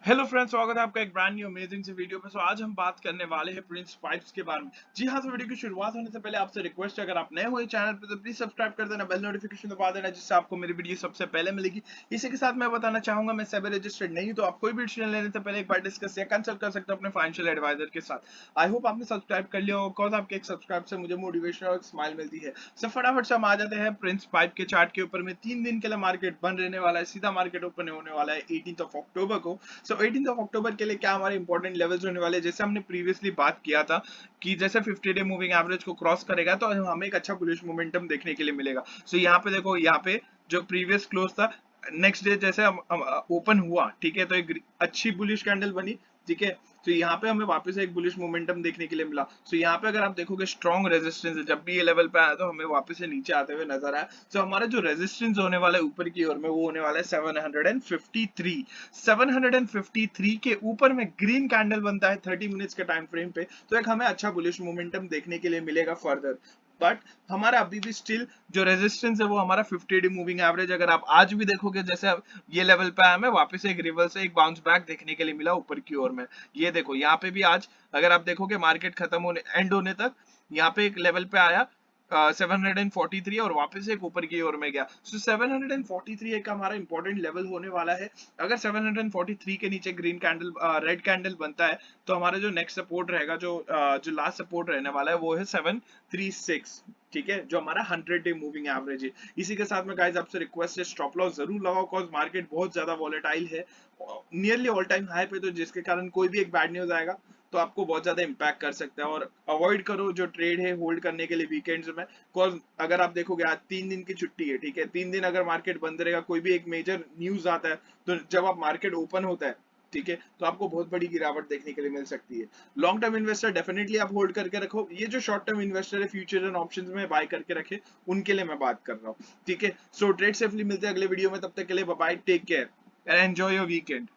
Hello friends, स्वागत है आपका एक ब्रांड न्यू अमेजिंग से वीडियो पे। आज हम बात करने वाले हैं प्रिंस पाइप्स के बारे में। जी हाँ, तो वीडियो की शुरुआत होने से पहले आपसे रिक्वेस्ट है, अगर आप नए हो इस चैनल पे तो प्लीज सब्सक्राइब कर देना, बेल नोटिफिकेशन दबा देना, जिससे आपको मेरी वीडियो सबसे पहले मिलेगी। इसी के साथ मैं बताना चाहूंगा, मैं सेबी रजिस्टर्ड नहीं हूं, तो आप कोई भी डिसीजन लेने से पहले एक बार डिस्कस या कंसल्ट कर सकते हो अपने फाइनेंशियल एडवाइजर के साथ। आई होप आपने सब्सक्राइब कर लिया होगा, बिकॉज आपके एक सब्सक्राइब से मुझे मोटिवेशन और स्माइल मिलती है। सो फटाफट से हम आ जाते हैं प्रिंस पाइप के चार्ट के ऊपर में। 3 दिन के लिए मार्केट बंद रहने वाला है, सीधा मार्केट ओपन होने वाला है 18 अक्टूबर को। सो 18 अक्टूबर के लिए क्या हमारे इंपॉर्टेंट लेवल्स होने वाले हैं, जैसे हमने प्रीवियसली बात किया था कि जैसे 50 डे मूविंग एवरेज को क्रॉस करेगा तो हमें एक अच्छा बुलिश मोमेंटम देखने के लिए मिलेगा। सो यहाँ पे देखो, यहाँ पे जो प्रीवियस क्लोज था, नेक्स्ट डे जैसे ओपन हुआ, ठीक है, तो एक अच्छी बुलिश कैंडल बनी, ठीक है। तो यहाँ पे हमें वापस एक बुलिश मोमेंटम देखने के लिए मिला। सो यहाँ पे अगर आप देखोगे स्ट्रॉन्ग रेजिस्टेंस है, जब भी ये लेवल पे आया तो हमें वापस से नीचे आते हुए नजर आया। सो हमारा जो रेजिस्टेंस होने वाला है ऊपर की ओर में, वो होने वाला है 753। 753 के ऊपर में ग्रीन कैंडल बनता है 30 मिनट्स के टाइम फ्रेम पे, तो एक हमें अच्छा बुलिश मोमेंटम देखने के लिए मिलेगा फर्दर। बट हमारा अभी भी स्टिल जो रेजिस्टेंस है वो हमारा 50 डे मूविंग एवरेज, अगर आप आज भी देखोगे, जैसे अब ये लेवल पे आया, हमें वापस एक रिवर्स एक बाउंस बैक देखने के लिए मिला ऊपर की ओर में। ये देखो यहाँ पे भी आज अगर आप देखोगे मार्केट खत्म होने एंड होने तक यहाँ पे एक लेवल पे आया 743, और वापस एक ऊपर की ओर में गया। सो 743 एक हमारा इंपॉर्टेंट लेवल होने वाला है। अगर 743 के नीचे ग्रीन कैंडल रेड कैंडल बनता है तो हमारा जो नेक्स्ट सपोर्ट रहेगा, जो लास्ट सपोर्ट रहने वाला है, वो है 736, ठीक है, जो हमारा 100 डे मूविंग एवरेज है। इसी के साथ में गाइस आपसे रिक्वेस्ट है, स्टॉप लॉस जरूर लगाओ, कॉज मार्केट बहुत ज्यादा वॉलेटाइल है, नियरली ऑल टाइम हाई पे, तो जिसके कारण कोई भी एक बैड न्यूज आएगा तो आपको बहुत ज्यादा इंपैक्ट कर सकता है। और अवॉइड करो जो ट्रेड है होल्ड करने के लिए वीकेंड्स में, बिकॉज अगर आप देखोगे आज 3 दिन की छुट्टी है, ठीक है, 3 दिन अगर मार्केट बंद रहेगा, कोई भी एक मेजर न्यूज आता है, तो जब आप मार्केट ओपन होता है, ठीक है, तो आपको बहुत बड़ी गिरावट देखने के लिए मिल सकती है। लॉन्ग टर्म इन्वेस्टर डेफिनेटली आप होल्ड करके रखो। ये जो शॉर्ट टर्म इन्वेस्टर है, फ्यूचर एंड ऑप्शंस में बाय करके रखे, उनके लिए मैं बात कर रहा हूँ, ठीक है। सो ट्रेड सेफली, मिलते हैं अगले वीडियो में, तब तक के लिए bye bye, take care and enjoy your weekend.